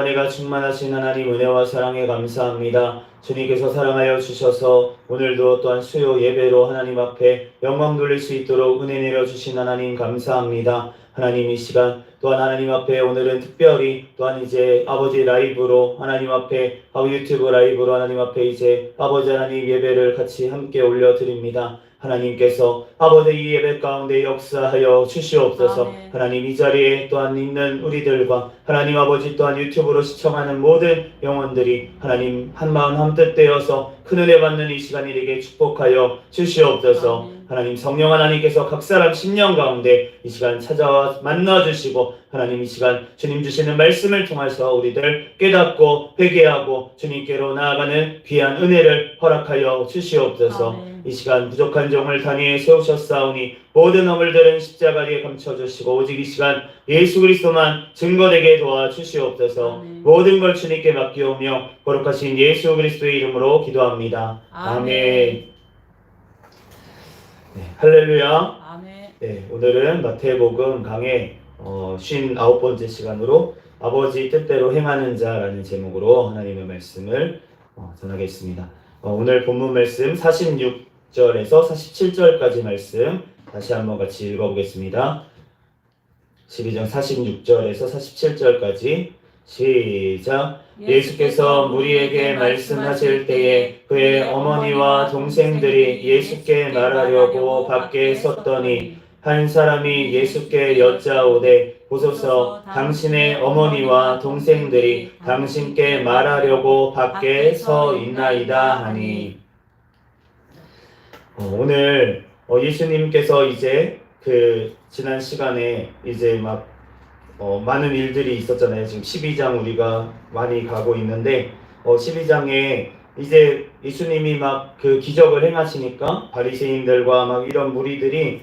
은혜가 충만하신 하나님 은혜와 사랑에 감사합니다. 주님께서 사랑하여 주셔서 오늘도 또한 수요 예배로 하나님 앞에 영광 돌릴 수 있도록 은혜 내려주신 하나님 감사합니다. 하나님 이 시간 또한 하나님 앞에 오늘은 특별히 또한 이제 아버지 라이브로 하나님 앞에 유튜브 라이브로 하나님 앞에 이제 아버지 하나님 예배를 같이 함께 올려드립니다. 하나님께서 아버지 이 예배 가운데 역사하여 주시옵소서. 아멘. 하나님 이 자리에 또한 있는 우리들과 하나님 아버지 또한 유튜브로 시청하는 모든 영혼들이 하나님 한마음 한뜻 되어서 큰 은혜 받는 이 시간이 되게 축복하여 주시옵소서. 아멘. 하나님 성령 하나님께서 각 사람 심령 가운데 이 시간 찾아와 만나주시고 하나님 이 시간 주님 주시는 말씀을 통해서 우리들 깨닫고 회개하고 주님께로 나아가는 귀한 은혜를 허락하여 주시옵소서. 아멘. 이 시간 부족한 종을 단위에 세우셨사오니 모든 허물들은 십자가에 감춰주시고 오직 이 시간 예수 그리스도만 증거되게 도와주시옵소서. 아멘. 모든 걸 주님께 맡기오며 거룩하신 예수 그리스도의 이름으로 기도합니다. 아멘. 네, 할렐루야. 아멘. 네, 오늘은 마태복음 강의 59번째 시간으로 아버지 뜻대로 행하는 자라는 제목으로 하나님의 말씀을 전하겠습니다. 오늘 본문 말씀 46절에서 47절까지 말씀 다시 한번 같이 읽어보겠습니다. 12장 46절에서 47절까지 시작. 예수께서 무리에게 말씀하실 때에 그의 어머니와 동생들이 예수께 말하려고 밖에 섰더니 한 사람이 예수께 여짜오되 보소서 당신의 어머니와 동생들이 당신께 말하려고 밖에 서 있나이다 하니. 오늘 예수님께서 이제 지난 시간에 이제 막 많은 일들이 있었잖아요. 지금 12장 우리가 많이 가고 있는데 12장에 이제 예수님이 막 기적을 행하시니까 바리새인들과 막 이런 무리들이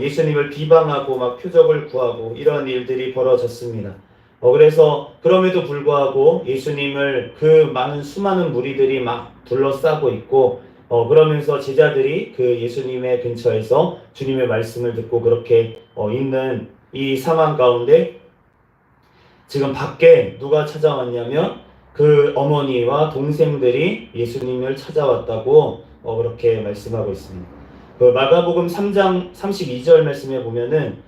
예수님을 비방하고 막 표적을 구하고 이런 일들이 벌어졌습니다. 그래서 그럼에도 불구하고 예수님을 많은 수많은 무리들이 막 둘러싸고 있고 그러면서 제자들이 예수님의 근처에서 주님의 말씀을 듣고 그렇게 있는 이 상황 가운데 지금 밖에 누가 찾아왔냐면 어머니와 동생들이 예수님을 찾아왔다고 그렇게 말씀하고 있습니다. 마가복음 3장 32절 말씀에 보면은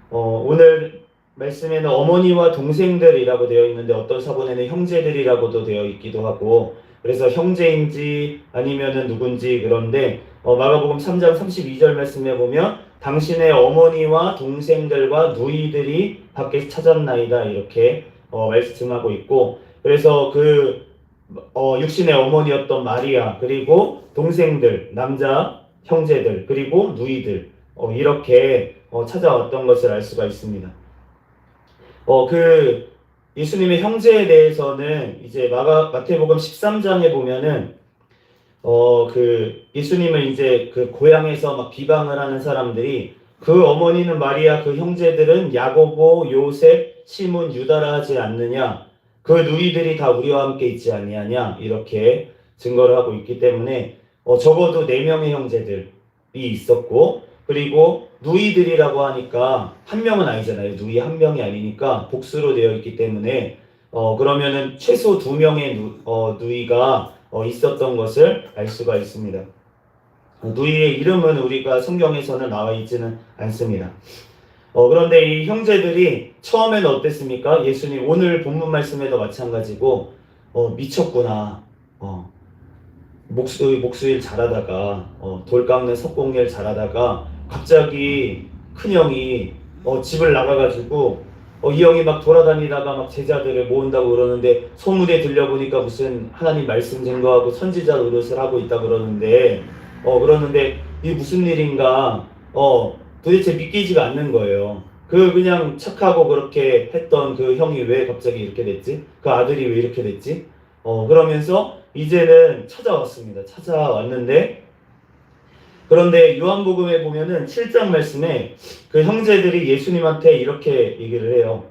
오늘 말씀에는 어머니와 동생들이라고 되어 있는데 어떤 사본에는 형제들이라고도 되어 있기도 하고 그래서 형제인지 아니면은 누군지 그런데 마가복음 3장 32절 말씀에 보면 당신의 어머니와 동생들과 누이들이 밖에 찾았나이다 이렇게 말씀하고 있고 그래서 육신의 어머니였던 마리아 그리고 동생들 남자 형제들 그리고 누이들 이렇게 찾아왔던 것을 알 수가 있습니다. 예수님의 형제에 대해서는 이제 마태복음 13장에 보면은 예수님을 이제 고향에서 막 비방을 하는 사람들이 어머니는 마리아 형제들은 야고보, 요셉, 시몬, 유다라 하지 않느냐 누이들이 다 우리와 함께 있지 아니하냐 이렇게 증거를 하고 있기 때문에 적어도 4명의 형제들이 있었고 그리고 누이들이라고 하니까 한 명은 아니잖아요. 누이 한 명이 아니니까 복수로 되어 있기 때문에 그러면은 최소 2명의 누이가 있었던 것을 알 수가 있습니다. 누이의 이름은 우리가 성경에서는 나와 있지는 않습니다. 그런데 이 형제들이 처음에는 어땠습니까? 예수님 오늘 본문 말씀에도 마찬가지고 미쳤구나. 목수일 잘하다가 돌 깎는 석공일 잘하다가 갑자기 큰형이 집을 나가가지고 이 형이 막 돌아다니다가 막 제자들을 모은다고 그러는데 소문에 들려보니까 무슨 하나님 말씀 증거하고 선지자 노릇을 하고 있다 그러는데 이게 무슨 일인가 도대체 믿기지가 않는 거예요. 그냥 착하고 그렇게 했던 형이 왜 갑자기 이렇게 됐지? 아들이 왜 이렇게 됐지? 그러면서 이제는 찾아왔는데 그런데 요한복음에 보면은 7장 말씀에 형제들이 예수님한테 이렇게 얘기를 해요.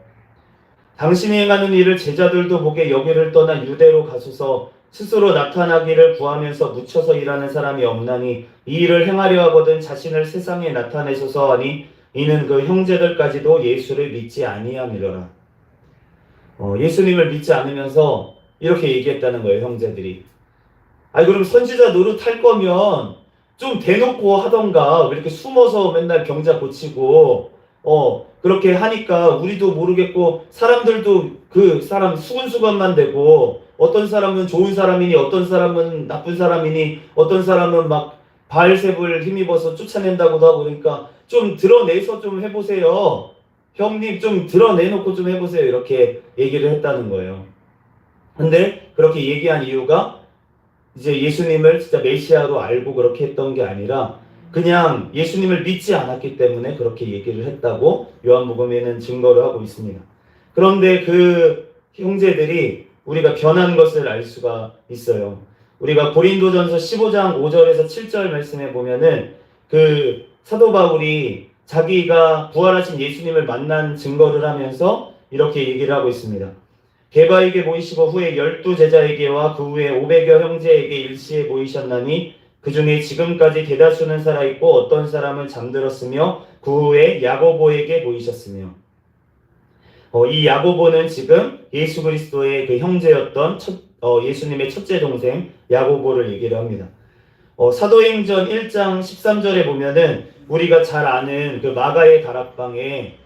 당신이 행하는 일을 제자들도 보게 여기를 떠나 유대로 가소서 스스로 나타나기를 구하면서 묻혀서 일하는 사람이 없나니 이 일을 행하려 하거든 자신을 세상에 나타내소서 하니 이는 형제들까지도 예수를 믿지 아니함이로라. 예수님을 믿지 않으면서 이렇게 얘기했다는 거예요, 형제들이. 아니, 그럼 선지자 노릇할 거면 좀 대놓고 하던가, 왜 이렇게 숨어서 맨날 병자 고치고, 그렇게 하니까 우리도 모르겠고, 사람들도 그 사람 수근수근만 되고, 어떤 사람은 좋은 사람이니, 어떤 사람은 나쁜 사람이니, 어떤 사람은 막 바알세불 힘입어서 쫓아낸다고도 하고, 그러니까 좀 드러내서 좀 해보세요. 형님 좀 드러내놓고 좀 해보세요. 이렇게 얘기를 했다는 거예요. 근데 그렇게 얘기한 이유가 이제 예수님을 진짜 메시아로 알고 그렇게 했던 게 아니라 그냥 예수님을 믿지 않았기 때문에 그렇게 얘기를 했다고 요한복음에는 증거를 하고 있습니다. 그런데 그 형제들이 우리가 변한 것을 알 수가 있어요. 우리가 고린도전서 15장 5절에서 7절 말씀에 보면은 그 사도 바울이 자기가 부활하신 예수님을 만난 증거를 하면서 이렇게 얘기를 하고 있습니다. 게바에게 보이시고 후에 12제자에게와 그 후에 500여 형제에게 일시에 보이셨나니 그 중에 지금까지 대다수는 살아있고 어떤 사람은 잠들었으며 그 후에 야고보에게 보이셨으며 이 야고보는 지금 예수 그리스도의 그 형제였던 예수님의 첫째 동생 야고보를 얘기를 합니다. 사도행전 1장 13절에 보면은 우리가 잘 아는 그 마가의 다락방에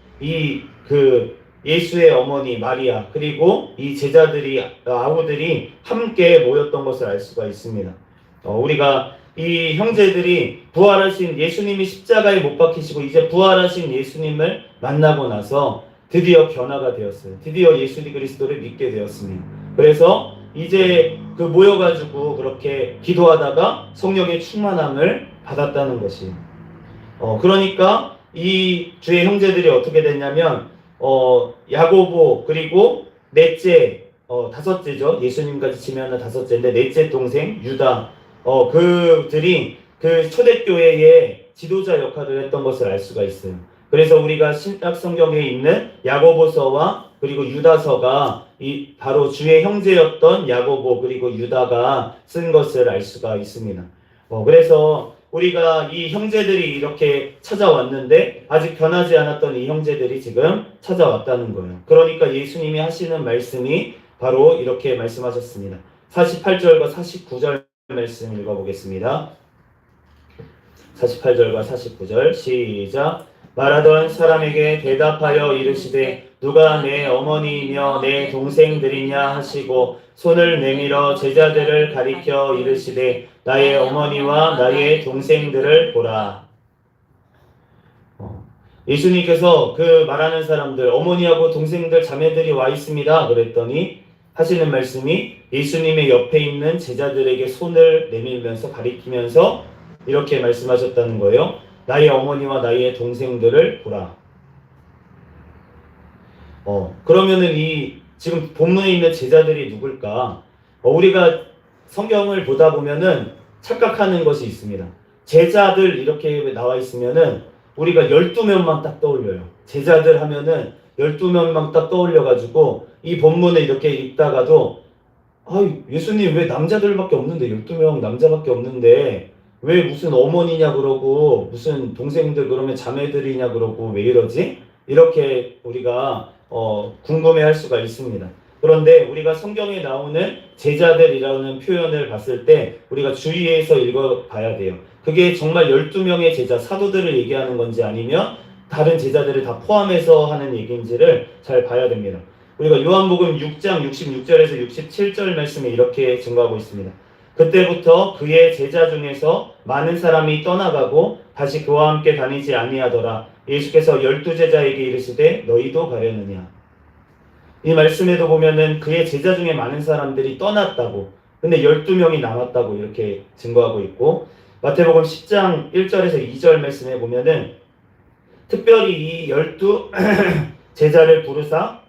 그 예수의 어머니 마리아 그리고 이 제자들이 아우들이 함께 모였던 것을 알 수가 있습니다. 우리가 이 형제들이 부활하신 예수님이 십자가에 못 박히시고 이제 부활하신 예수님을 만나고 나서 드디어 변화가 되었어요. 드디어 예수 그리스도를 믿게 되었습니다. 그래서 이제 그 모여가지고 그렇게 기도하다가 성령의 충만함을 받았다는 것이. 그러니까 이 주의 형제들이 어떻게 됐냐면 야고보 그리고 넷째 다섯째죠. 예수님까지 치면은 다섯째인데 넷째 동생 유다 그들이 그 초대교회의 지도자 역할을 했던 것을 알 수가 있어요. 그래서 우리가 신약 성경에 있는 야고보서와 그리고 유다서가 바로 주의 형제였던 야고보 그리고 유다가 쓴 것을 알 수가 있습니다. 그래서 우리가 이 형제들이 이렇게 찾아왔는데 아직 변하지 않았던 이 형제들이 지금 찾아왔다는 거예요. 그러니까 예수님이 하시는 말씀이 바로 이렇게 말씀하셨습니다. 48절과 49절 말씀 읽어보겠습니다. 48절과 49절 시작. 말하던 사람에게 대답하여 이르시되 누가 내 어머니이며 내 동생들이냐 하시고 손을 내밀어 제자들을 가리켜 이르시되 나의 어머니와 나의 동생들을 보라. 예수님께서 그 말하는 사람들 어머니하고 동생들 자매들이 와 있습니다 그랬더니 하시는 말씀이 예수님의 옆에 있는 제자들에게 손을 내밀면서 가리키면서 이렇게 말씀하셨다는 거예요. 나의 어머니와 나의 동생들을 보라. 그러면은 지금 본문에 있는 제자들이 누굴까? 우리가 성경을 보다 보면은 착각하는 것이 있습니다. 제자들 이렇게 나와 있으면은 우리가 12명만 딱 떠올려요. 제자들 하면은 12명만 딱 떠올려가지고 이 본문을 이렇게 읽다가도 예수님 왜 남자들밖에 없는데 12명 남자밖에 없는데 왜 무슨 어머니냐 그러고 무슨 동생들 그러면 자매들이냐 그러고 왜 이러지? 이렇게 우리가 궁금해할 수가 있습니다. 그런데 우리가 성경에 나오는 제자들이라는 표현을 봤을 때 우리가 주의해서 읽어봐야 돼요. 그게 정말 12명의 제자, 사도들을 얘기하는 건지 아니면 다른 제자들을 다 포함해서 하는 얘기인지를 잘 봐야 됩니다. 우리가 요한복음 6장 66절에서 67절 말씀에 이렇게 증거하고 있습니다. 그때부터 그의 제자 중에서 많은 사람이 떠나가고 다시 그와 함께 다니지 아니하더라. 예수께서 12제자에게 이르시되 너희도 가려느냐. 이 말씀에도 보면은 그의 제자 중에 많은 사람들이 떠났다고 근데 12명이 남았다고 이렇게 증거하고 있고 마태복음 10장 1절에서 2절 말씀에 보면은 특별히 이 12 제자를 부르사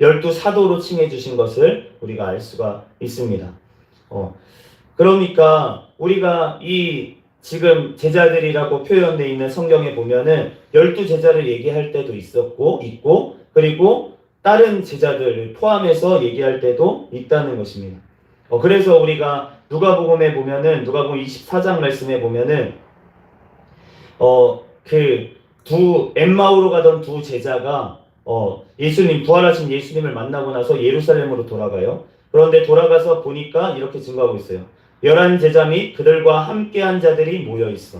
12사도로 칭해 주신 것을 우리가 알 수가 있습니다. 그러니까 우리가 이 지금 제자들이라고 표현되어 있는 성경에 보면은 12제자를 얘기할 때도 있고 그리고 다른 제자들을 포함해서 얘기할 때도 있다는 것입니다. 그래서 우리가 누가복음에 보면은 누가복음 24장 말씀에 보면은 그 엠마오로 가던 두 제자가 예수님, 부활하신 예수님을 만나고 나서 예루살렘으로 돌아가요. 그런데 돌아가서 보니까 이렇게 증거하고 있어요. 11제자 및 그들과 함께한 자들이 모여 있어.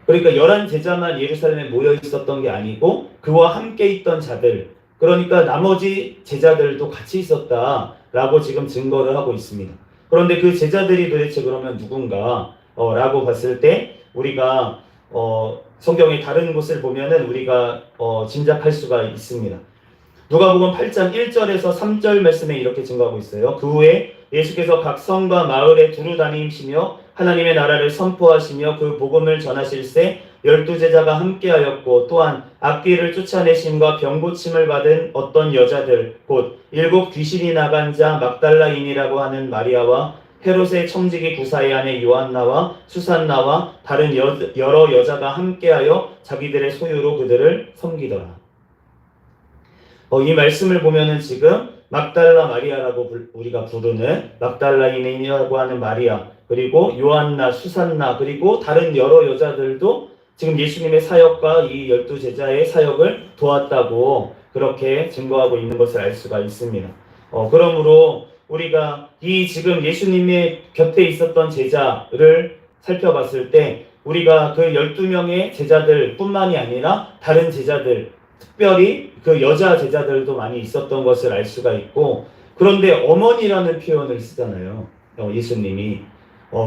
그러니까 11제자만 예루살렘에 모여 있었던 게 아니고 그와 함께 있던 자들, 그러니까 나머지 제자들도 같이 있었다라고 지금 증거를 하고 있습니다. 그런데 그 제자들이 도대체 그러면 누군가 라고 봤을 때 우리가 성경의 다른 곳을 보면은 우리가 짐작할 수가 있습니다. 누가복음 8장 1절에서 3절 말씀에 이렇게 증거하고 있어요. 그 후에 예수께서 각 성과 마을에 두루 다니시며 하나님의 나라를 선포하시며 그 복음을 전하실세 12제자가 함께하였고 또한 악귀를 쫓아내심과 병 고침을 받은 어떤 여자들 곧 7 귀신이 나간 자 막달라인이라고 하는 마리아와 헤롯의 청지기 구사의 아내 요한나와 수산나와 다른 여러 여자가 함께하여 자기들의 소유로 그들을 섬기더라. 이 말씀을 보면은 지금 막달라 마리아라고 우리가 부르는 막달라인이라고 하는 마리아, 그리고 요한나, 수산나, 그리고 다른 여러 여자들도 지금 예수님의 사역과 이 12제자의 사역을 도왔다고 그렇게 증거하고 있는 것을 알 수가 있습니다. 그러므로 우리가 이 지금 예수님의 곁에 있었던 제자를 살펴봤을 때 우리가 그 12명의 제자들 뿐만이 아니라 다른 제자들, 특별히 그 여자 제자들도 많이 있었던 것을 알 수가 있고, 그런데 어머니라는 표현을 쓰잖아요. 예수님이.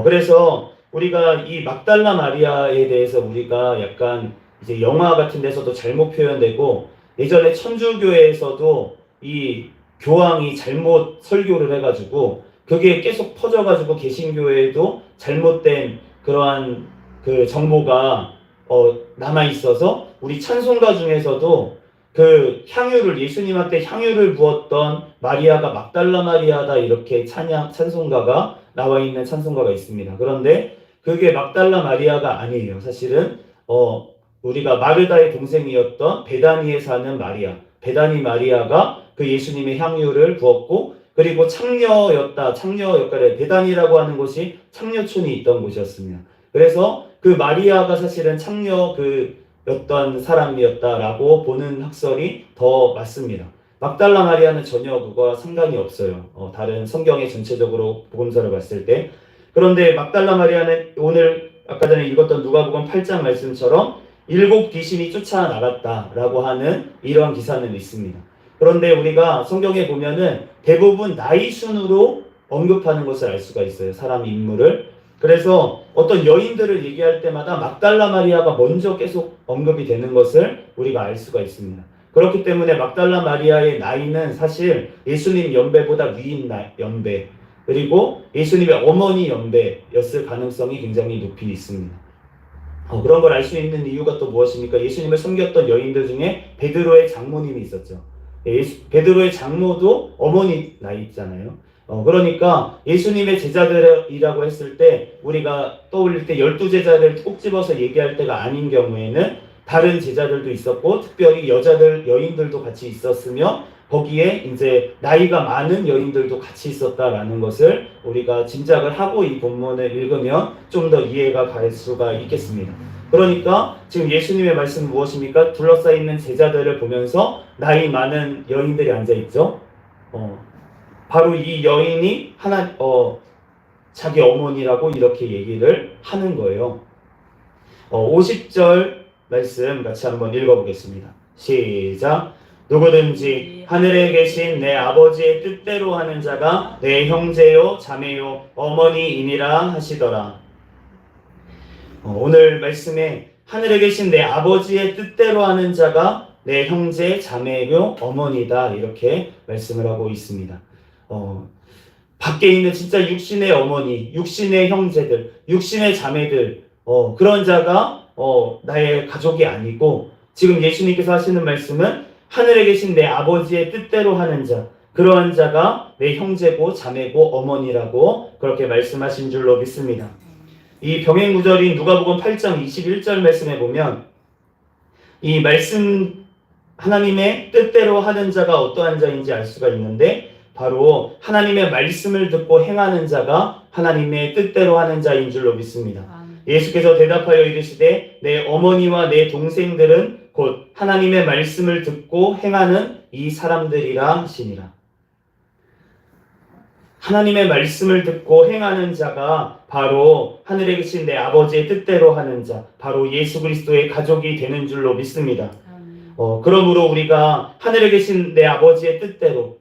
그래서 우리가 이 막달라 마리아에 대해서 우리가 약간 이제 영화 같은 데서도 잘못 표현되고, 예전에 천주교회에서도 이 교황이 잘못 설교를 해가지고 그게 계속 퍼져가지고 개신교회에도 잘못된 그러한 그 정보가 남아 있어서 우리 찬송가 중에서도 그 향유를 예수님한테 향유를 부었던 마리아가 막달라 마리아다 이렇게 찬송가가 나와 있는 찬송가가 있습니다. 그런데 그게 막달라 마리아가 아니에요. 사실은 우리가 마르다의 동생이었던 베다니에 사는 마리아, 베다니 마리아가 그 예수님의 향유를 부었고, 그리고 창녀 역할에 베다니라고 하는 곳이 창녀촌이 있던 곳이었습니다. 그래서 그 마리아가 사실은 창녀였던 사람이었다라고 보는 학설이 더 맞습니다. 막달라 마리아는 전혀 그거와 상관이 없어요. 다른 성경에 전체적으로 복음서를 봤을 때. 그런데 막달라 마리아는 오늘 아까 전에 읽었던 누가복음 8장 말씀처럼 7 귀신이 쫓아나갔다라고 하는 이러한 기사는 있습니다. 그런데 우리가 성경에 보면은 대부분 나이 순으로 언급하는 것을 알 수가 있어요. 사람 인물을. 그래서 어떤 여인들을 얘기할 때마다 막달라 마리아가 먼저 계속 언급이 되는 것을 우리가 알 수가 있습니다. 그렇기 때문에 막달라 마리아의 나이는 사실 예수님 연배보다 위인 연배, 그리고 예수님의 어머니 연배였을 가능성이 굉장히 높이 있습니다. 그런 걸 알 수 있는 이유가 또 무엇입니까? 예수님을 섬겼던 여인들 중에 베드로의 장모님이 있었죠. 베드로의 장모도 어머니 나이잖아요. 그러니까 예수님의 제자들이라고 했을 때 우리가 떠올릴 때 12제자를 꼭 집어서 얘기할 때가 아닌 경우에는 다른 제자들도 있었고 특별히 여인들도 같이 있었으며 거기에 이제 나이가 많은 여인들도 같이 있었다라는 것을 우리가 짐작을 하고 이 본문을 읽으면 좀 더 이해가 갈 수가 있겠습니다. 그러니까 지금 예수님의 말씀은 무엇입니까? 둘러싸여 있는 제자들을 보면서 나이 많은 여인들이 앉아있죠. 바로 이 여인이 자기 어머니라고 이렇게 얘기를 하는 거예요. 50절 말씀 같이 한번 읽어보겠습니다. 시작. 누구든지 하늘에 계신 내 아버지의 뜻대로 하는 자가 내 형제요 자매요 어머니이니라 하시더라. 오늘 말씀에 하늘에 계신 내 아버지의 뜻대로 하는 자가 내 형제 자매요 어머니다 이렇게 말씀을 하고 있습니다. 밖에 있는 진짜 육신의 어머니, 육신의 형제들, 육신의 자매들, 그런 자가 나의 가족이 아니고 지금 예수님께서 하시는 말씀은 하늘에 계신 내 아버지의 뜻대로 하는 자, 그러한 자가 내 형제고 자매고 어머니라고 그렇게 말씀하신 줄로 믿습니다. 이 병행구절인 누가복음 8장 21절 말씀에 보면 이 말씀 하나님의 뜻대로 하는 자가 어떠한 자인지 알 수가 있는데 바로 하나님의 말씀을 듣고 행하는 자가 하나님의 뜻대로 하는 자인 줄로 믿습니다. 예수께서 대답하여 이르시되 내 어머니와 내 동생들은 곧 하나님의 말씀을 듣고 행하는 이 사람들이라 하시니라. 하나님의 말씀을 듣고 행하는 자가 바로 하늘에 계신 내 아버지의 뜻대로 하는 자, 바로 예수 그리스도의 가족이 되는 줄로 믿습니다. 그러므로 우리가 하늘에 계신 내 아버지의 뜻대로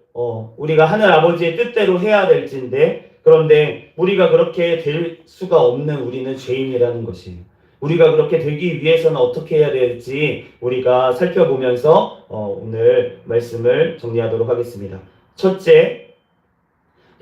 우리가 하늘 아버지의 뜻대로 해야 될진데, 그런데 우리가 그렇게 될 수가 없는 우리는 죄인이라는 것이에요. 우리가 그렇게 되기 위해서는 어떻게 해야 될지 우리가 살펴보면서 오늘 말씀을 정리하도록 하겠습니다. 첫째,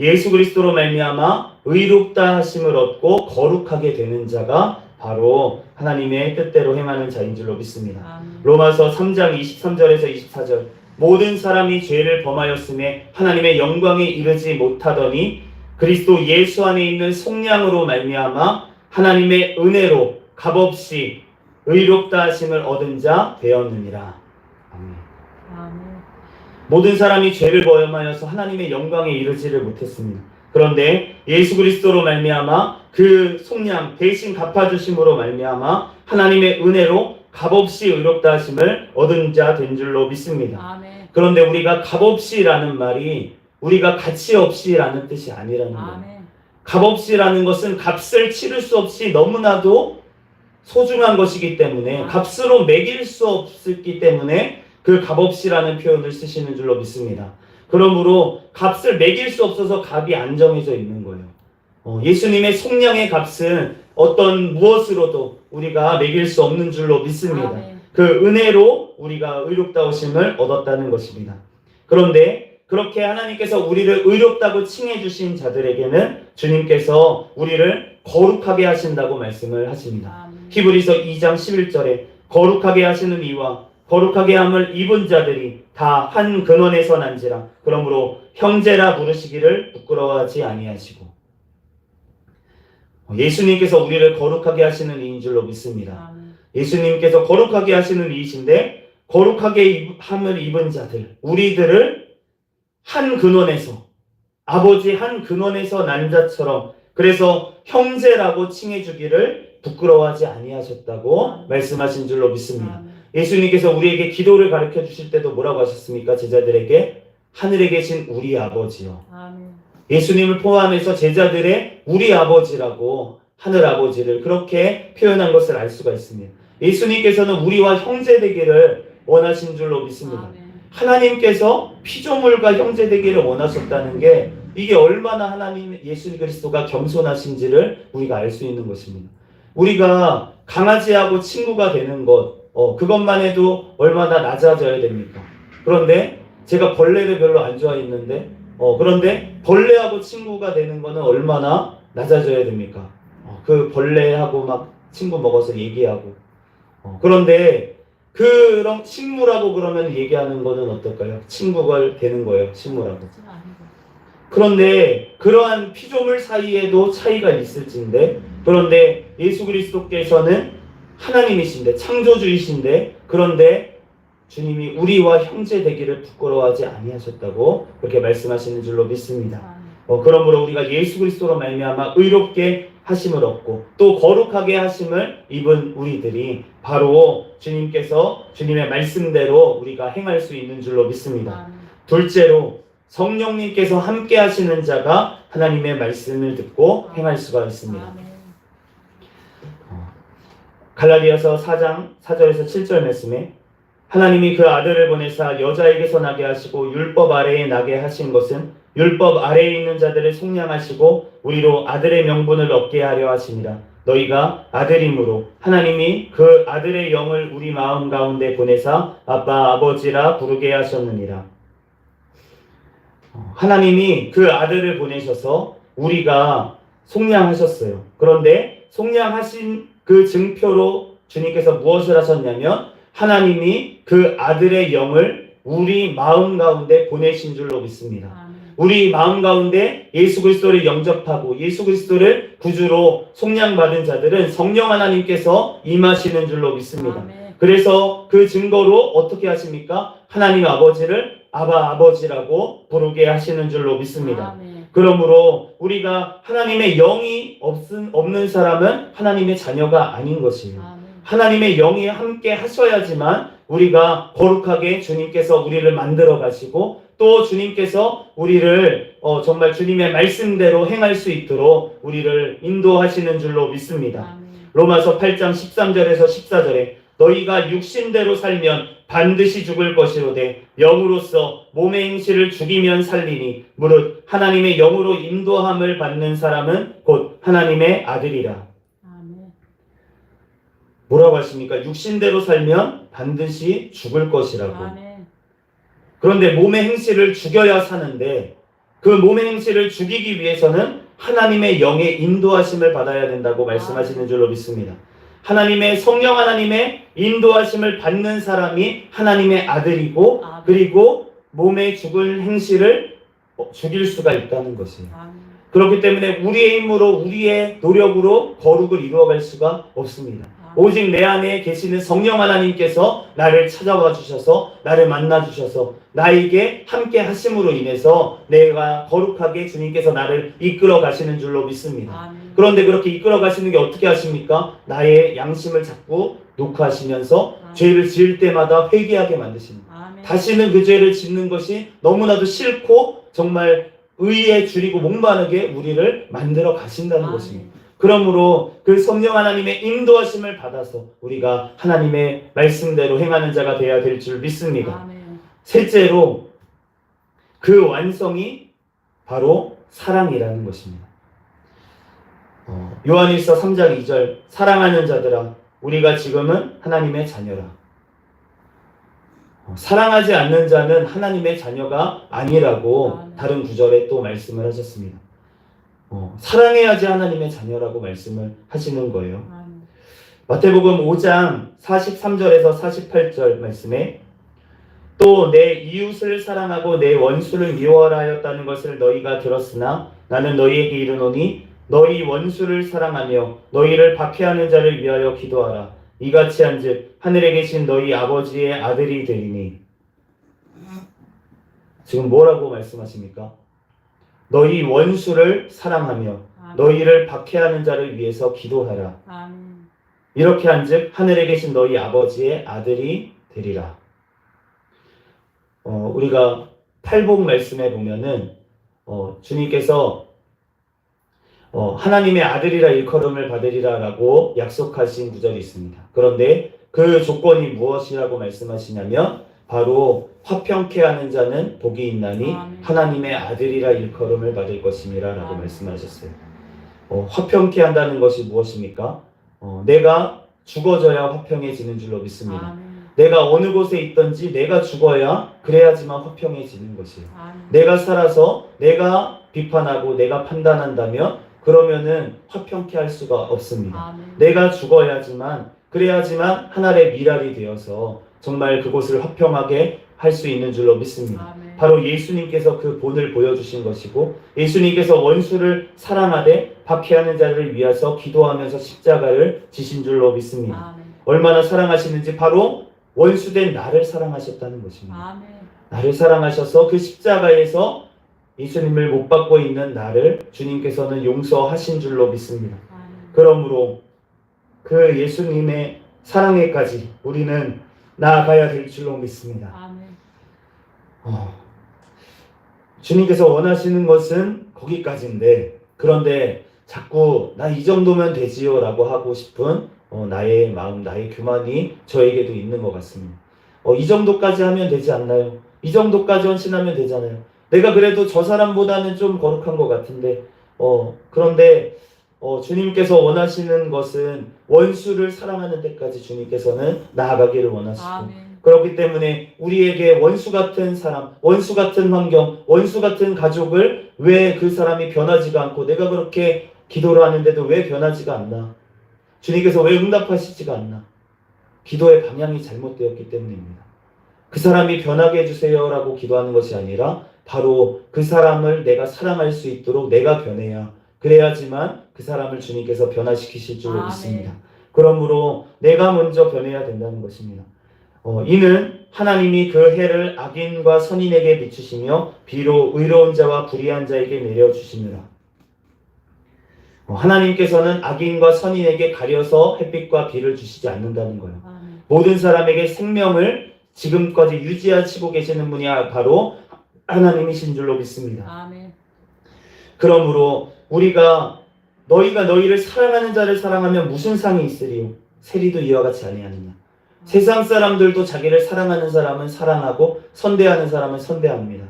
예수 그리스도로 말미암아 의롭다 하심을 얻고 거룩하게 되는 자가 바로 하나님의 뜻대로 행하는 자인 줄로 믿습니다. 로마서 3장 23절에서 24절, 모든 사람이 죄를 범하였음에 하나님의 영광에 이르지 못하더니 그리스도 예수 안에 있는 속량으로 말미암아 하나님의 은혜로 값없이 의롭다 하심을 얻은 자 되었느니라. 아멘. 모든 사람이 죄를 범하여서 하나님의 영광에 이르지를 못했습니다. 그런데 예수 그리스도로 말미암아 그 속량 대신 갚아주심으로 말미암아 하나님의 은혜로 값없이 의롭다 하심을 얻은 자 된 줄로 믿습니다. 아멘. 그런데 우리가 값없이라는 말이 우리가 가치 없이라는 뜻이 아니라는 거예요. 값없이라는 것은 값을 치를 수 없이 너무나도 소중한 것이기 때문에, 값으로 매길 수 없기 때문에 그 값없이라는 표현을 쓰시는 줄로 믿습니다. 그러므로 값을 매길 수 없어서 값이 안 정해져 있는 거예요. 예수님의 속량의 값은 어떤 무엇으로도 우리가 매길 수 없는 줄로 믿습니다. 그 은혜로 우리가 의롭다우심을 얻었다는 것입니다. 그런데 그렇게 하나님께서 우리를 의롭다고 칭해 주신 자들에게는 주님께서 우리를 거룩하게 하신다고 말씀을 하십니다. 히브리서 2장 11절에 거룩하게 하시는 이와 거룩하게 함을 입은 자들이 다 한 근원에서 난지라. 그러므로 형제라 부르시기를 부끄러워하지 아니하시고. 예수님께서 우리를 거룩하게 하시는 이인 줄로 믿습니다. 예수님께서 거룩하게 하시는 이이신데, 거룩하게 함을 입은 자들, 우리들을 한 근원에서, 아버지 한 근원에서 난 자처럼, 그래서 형제라고 칭해 주기를 부끄러워하지 아니하셨다고 말씀하신 줄로 믿습니다. 예수님께서 우리에게 기도를 가르쳐 주실 때도 뭐라고 하셨습니까? 제자들에게 하늘에 계신 우리 아버지요. 예수님을 포함해서 제자들의 우리 아버지라고 하늘 아버지를 그렇게 표현한 것을 알 수가 있습니다. 예수님께서는 우리와 형제 되기를 원하신 줄로 믿습니다. 하나님께서 피조물과 형제 되기를 원하셨다는 게 이게 얼마나 하나님 예수 그리스도가 겸손하신지를 우리가 알 수 있는 것입니다. 우리가 강아지하고 친구가 되는 것, 그것만 해도 얼마나 낮아져야 됩니까? 그런데 제가 벌레를 별로 안 좋아했는데, 그런데 벌레하고 친구가 되는 거는 얼마나 낮아져야 됩니까? 그 벌레하고 막 친구 먹어서 얘기하고. 그런데 그런 식물하고 그러면 얘기하는 거는 어떨까요? 친구가 되는 거예요, 식물하고. 그런데 그러한 피조물 사이에도 차이가 있을진데, 그런데 예수 그리스도께서는 하나님이신데, 창조주이신데, 그런데 주님이 우리와 형제 되기를 부끄러워하지 아니하셨다고 그렇게 말씀하시는 줄로 믿습니다. 그러므로 우리가 예수 그리스도로 말미암아 의롭게 하심을 얻고 또 거룩하게 하심을 입은 우리들이 바로 주님께서 주님의 말씀대로 우리가 행할 수 있는 줄로 믿습니다. 둘째로 성령님께서 함께 하시는 자가 하나님의 말씀을 듣고 행할 수가 있습니다. 갈라디아서 4장 4절에서 7절 말씀에 하나님이 그 아들을 보내사 여자에게서 나게 하시고 율법 아래에 나게 하신 것은 율법 아래에 있는 자들을 속량하시고 우리로 아들의 명분을 얻게 하려 하심이라. 너희가 아들이므로 하나님이 그 아들의 영을 우리 마음 가운데 보내사 아빠 아버지라 부르게 하셨느니라. 하나님이 그 아들을 보내셔서 우리가 속량하셨어요. 그런데 속량하신 그 증표로 주님께서 무엇을 하셨냐면 하나님이 그 아들의 영을 우리 마음 가운데 보내신 줄로 믿습니다. 우리 마음 가운데 예수 그리스도를 영접하고 예수 그리스도를 구주로 속량받은 자들은 성령 하나님께서 임하시는 줄로 믿습니다. 그래서 그 증거로 어떻게 하십니까? 하나님 아버지를 아바 아버지라고 부르게 하시는 줄로 믿습니다. 그러므로 우리가 하나님의 영이 없는 사람은 하나님의 자녀가 아닌 것이에요. 하나님의 영이 함께 하셔야지만 우리가 거룩하게 주님께서 우리를 만들어 가시고 또 주님께서 우리를 정말 주님의 말씀대로 행할 수 있도록 우리를 인도하시는 줄로 믿습니다. 로마서 8장 13절에서 14절에 너희가 육신대로 살면 반드시 죽을 것이로되 영으로서 몸의 행실을 죽이면 살리니 무릇 하나님의 영으로 인도함을 받는 사람은 곧 하나님의 아들이라. 뭐라고 하십니까? 육신대로 살면 반드시 죽을 것이라고. 그런데 몸의 행실을 죽여야 사는데 그 몸의 행실을 죽이기 위해서는 하나님의 영의 인도하심을 받아야 된다고 말씀하시는 줄로 믿습니다. 하나님의 성령 하나님의 인도하심을 받는 사람이 하나님의 아들이고 그리고 몸의 죽을 행실을 죽일 수가 있다는 것이에요. 그렇기 때문에 우리의 힘으로 우리의 노력으로 거룩을 이루어갈 수가 없습니다. 오직 내 안에 계시는 성령 하나님께서 나를 찾아와 주셔서 나를 만나 주셔서 나에게 함께 하심으로 인해서 내가 거룩하게 주님께서 나를 이끌어 가시는 줄로 믿습니다. 그런데 그렇게 이끌어 가시는 게 어떻게 하십니까? 나의 양심을 자꾸 녹화하시면서 죄를 지을 때마다 회개하게 만드십니다. 다시는 그 죄를 짓는 것이 너무나도 싫고 정말 의에 줄이고 목마르게 우리를 만들어 가신다는 것입니다. 그러므로 그 성령 하나님의 인도하심을 받아서 우리가 하나님의 말씀대로 행하는 자가 되어야 될 줄 믿습니다. 셋째로 그 완성이 바로 사랑이라는 것입니다. 요한일서 3장 2절 사랑하는 자들아 우리가 지금은 하나님의 자녀라. 사랑하지 않는 자는 하나님의 자녀가 아니라고 다른 구절에 또 말씀을 하셨습니다. 사랑해야지 하나님의 자녀라고 말씀을 하시는 거예요. 마태복음 5장 43절에서 48절 말씀에 또 내 이웃을 사랑하고 내 원수를 미워하라 하였다는 것을 너희가 들었으나 나는 너희에게 이르노니 너희 원수를 사랑하며 너희를 박해하는 자를 위하여 기도하라. 이같이 한즉 하늘에 계신 너희 아버지의 아들이 되리니. 지금 뭐라고 말씀하십니까? 너희 원수를 사랑하며 너희를 박해하는 자를 위해서 기도하라. 이렇게 한즉 하늘에 계신 너희 아버지의 아들이 되리라. 우리가 팔복 말씀에 보면은 주님께서 하나님의 아들이라 일컬음을 받으리라라고 약속하신 구절이 있습니다. 그런데 그 조건이 무엇이라고 말씀하시냐면 바로 화평케 하는 자는 복이 있나니 하나님의 아들이라 일컬음을 받을 것임이라 라고 말씀하셨어요. 화평케 한다는 것이 무엇입니까? 내가 죽어져야 화평해지는 줄로 믿습니다. 내가 어느 곳에 있든지 내가 죽어야 그래야지만 화평해지는 것이에요. 내가 살아서 내가 비판하고 내가 판단한다면 그러면은 화평케 할 수가 없습니다. 내가 죽어야지만 그래야지만 하나의 미랄이 되어서 정말 그곳을 화평하게 할 수 있는 줄로 믿습니다. 바로 예수님께서 그 본을 보여주신 것이고 예수님께서 원수를 사랑하되 박해하는 자를 위해서 기도하면서 십자가를 지신 줄로 믿습니다. 얼마나 사랑하시는지 바로 원수된 나를 사랑하셨다는 것입니다. 나를 사랑하셔서 그 십자가에서 예수님을 못 받고 있는 나를 주님께서는 용서하신 줄로 믿습니다. 그러므로 그 예수님의 사랑에까지 우리는 나아가야 될 줄로 믿습니다. 주님께서 원하시는 것은 거기까지인데 그런데 자꾸 나 이 정도면 되지요 라고 하고 싶은 나의 마음, 나의 교만이 저에게도 있는 것 같습니다. 이 정도까지 하면 되지 않나요? 이 정도까지 헌신하면 되잖아요. 내가 그래도 저 사람보다는 좀 거룩한 것 같은데 그런데 주님께서 원하시는 것은 원수를 사랑하는 데까지 주님께서는 나아가기를 원하시고 그렇기 때문에 우리에게 원수 같은 사람, 원수 같은 환경, 원수 같은 가족을 왜 그 사람이 변하지가 않고 내가 그렇게 기도를 하는데도 왜 변하지가 않나? 주님께서 왜 응답하시지가 않나? 기도의 방향이 잘못되었기 때문입니다. 그 사람이 변하게 해주세요 라고 기도하는 것이 아니라 바로 그 사람을 내가 사랑할 수 있도록 내가 변해야 그래야지만 그 사람을 주님께서 변화시키실 줄로 믿습니다. 그러므로 내가 먼저 변해야 된다는 것입니다. 이는 하나님이 그 해를 악인과 선인에게 비추시며 비로 의로운 자와 불의한 자에게 내려주시느라. 하나님께서는 악인과 선인에게 가려서 햇빛과 비를 주시지 않는다는 거예요. 모든 사람에게 생명을 지금까지 유지하시고 계시는 분이 바로 하나님이신 줄로 믿습니다. 아멘. 그러므로 우리가 너희가 너희를 사랑하는 자를 사랑하면 무슨 상이 있으리요? 세리도 이와 같이 아니하느냐. 세상 사람들도 자기를 사랑하는 사람은 사랑하고 선대하는 사람은 선대합니다.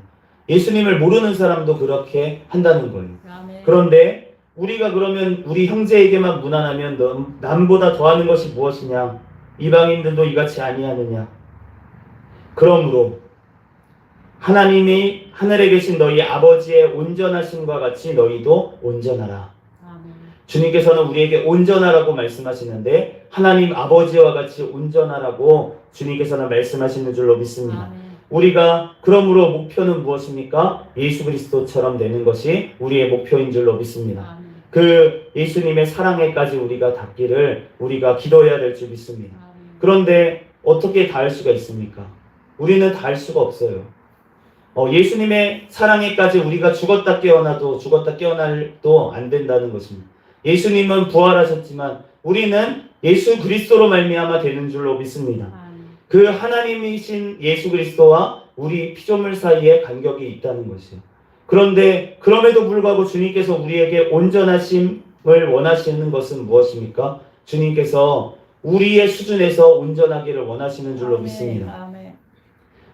예수님을 모르는 사람도 그렇게 한다는 거예요. 아멘. 그런데 우리가 그러면 우리 형제에게만 무난하면 남보다 더하는 것이 무엇이냐? 이방인들도 이같이 아니하느냐? 그러므로 하나님이 하늘에 계신 너희 아버지의 온전하심과 같이 너희도 온전하라. 아멘. 주님께서는 우리에게 온전하라고 말씀하시는데 하나님 아버지와 같이 온전하라고 주님께서는 말씀하시는 줄로 믿습니다. 아멘. 우리가 그러므로 목표는 무엇입니까? 예수 그리스도처럼 되는 것이 우리의 목표인 줄로 믿습니다. 아멘. 그 예수님의 사랑에까지 우리가 닿기를 우리가 기도해야 될 줄 믿습니다. 아멘. 그런데 어떻게 닿을 수가 있습니까? 우리는 닿을 수가 없어요. 예수님의 사랑에까지 우리가 죽었다 깨어나도 죽었다 깨어날도 안 된다는 것입니다. 예수님은 부활하셨지만 우리는 예수 그리스도로 말미암아 되는 줄로 믿습니다. 아멘. 그 하나님이신 예수 그리스도와 우리 피조물 사이에 간격이 있다는 것이요. 그런데 그럼에도 불구하고 주님께서 우리에게 온전하심을 원하시는 것은 무엇입니까? 주님께서 우리의 수준에서 온전하기를 원하시는 줄로 아멘. 믿습니다. 아멘.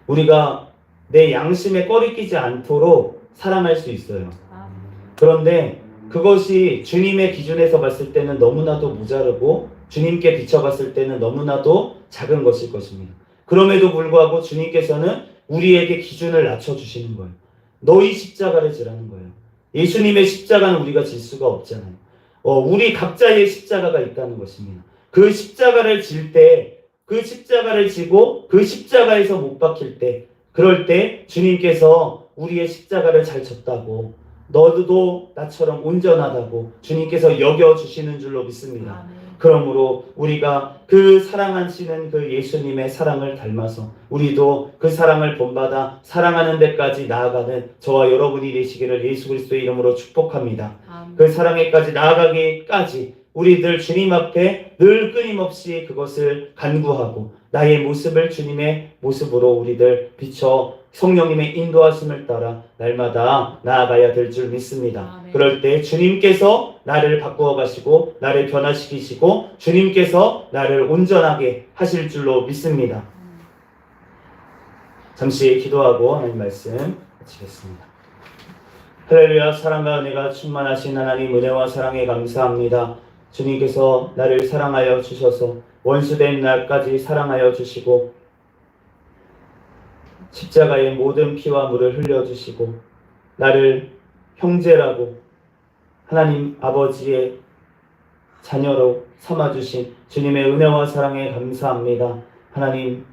우리가 내 양심에 꺼리끼지 않도록 사랑할 수 있어요. 아멘. 그런데 그것이 주님의 기준에서 봤을 때는 너무나도 모자르고 주님께 비춰봤을 때는 너무나도 작은 것일 것입니다. 그럼에도 불구하고 주님께서는 우리에게 기준을 낮춰주시는 거예요. 너희 십자가를 지라는 거예요. 예수님의 십자가는 우리가 질 수가 없잖아요. 우리 각자의 십자가가 있다는 것입니다. 그 십자가를 질 때, 그 십자가를 지고 그 십자가에서 못 박힐 때, 그럴 때 주님께서 우리의 십자가를 잘 졌다고, 너도 나처럼 온전하다고 주님께서 여겨주시는 줄로 믿습니다. 아멘. 그러므로 우리가 그 사랑하시는 그 예수님의 사랑을 닮아서 우리도 그 사랑을 본받아 사랑하는 데까지 나아가는 저와 여러분이 되시기를 예수 그리스도의 이름으로 축복합니다. 아멘. 그 사랑에까지 나아가기까지 우리들 주님 앞에 늘 끊임없이 그것을 간구하고 나의 모습을 주님의 모습으로 우리들 비춰 성령님의 인도하심을 따라 날마다 나아가야 될 줄 믿습니다. 아멘. 그럴 때 주님께서 나를 바꾸어 가시고 나를 변화시키시고 주님께서 나를 온전하게 하실 줄로 믿습니다. 잠시 기도하고 하나님 말씀 마치겠습니다. 할렐루야. 사랑과 은혜가 충만하신 하나님, 은혜와 사랑에 감사합니다. 주님께서 나를 사랑하여 주셔서 원수된 날까지 사랑하여 주시고 십자가의 모든 피와 물을 흘려주시고 나를 형제라고 하나님 아버지의 자녀로 삼아주신 주님의 은혜와 사랑에 감사합니다. 하나님,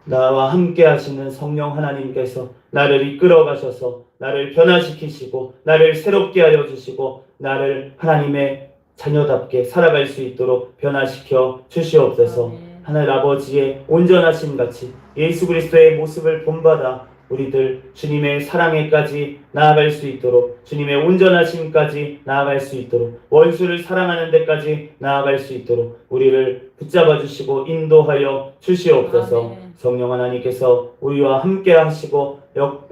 나와 함께 하시는 성령 하나님께서 나를 이끌어 가셔서 나를 변화시키시고 나를 새롭게 하여 주시고 나를 하나님의 자녀답게 살아갈 수 있도록 변화시켜 주시옵소서. 아멘. 하늘 아버지의 온전하심 같이 예수 그리스도의 모습을 본받아 우리들 주님의 사랑에까지 나아갈 수 있도록, 주님의 온전하심까지 나아갈 수 있도록, 원수를 사랑하는 데까지 나아갈 수 있도록 우리를 붙잡아 주시고 인도하여 주시옵소서. 아멘. 성령 하나님께서 우리와 함께 하시고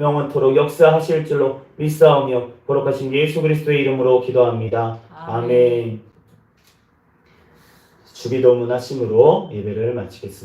영원토록 역사하실 줄로 믿사오며 거룩하신 예수 그리스도의 이름으로 기도합니다. 아멘. 아멘. 주기도문 하심으로 예배를 마치겠습니다.